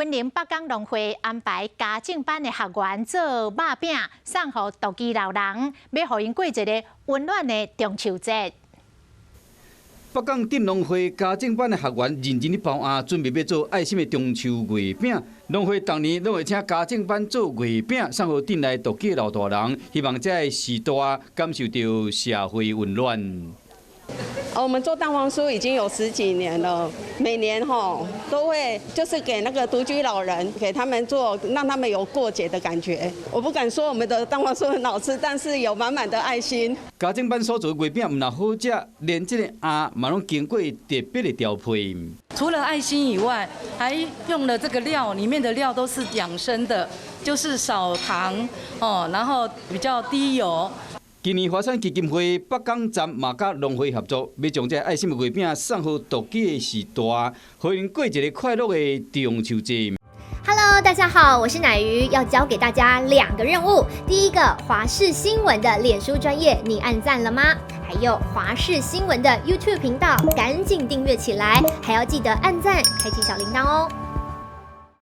云林北港农会安排家政班的学员做肉饼，送予独居老人，要互因过一个温暖的中秋节。北港镇农会家政班的学员认真地包案，准备要做爱心的中秋月饼。农会当年拢会请家政班做月饼，送予镇内独居的老大人，希望这时代感受到社会温暖。我们做蛋黄酥已经有10几年了，每年都会就是给那个独居老人，给他们做，让他们有过节的感觉。我不敢说我们的蛋黄酥很好吃，但是有满满的爱心。家政班所做的月饼唔但好吃，连这个鸭嘛拢经过特别的调配。除了爱心以外，还用了这个料，里面的料都是养生的，就是少糖然后比较低油。今年华山基金会北港站嘛甲农会合作，要将这爱心的月饼送予独居的时代，互因过一个快乐的中秋节。Hello， 大家好，我是乃瑜，要教给大家2个任务。第一个，华视新闻的脸书专页，你按赞了吗？还有华视新闻的 YouTube 频道，赶紧订阅起来，还要记得按赞，开启小铃铛哦。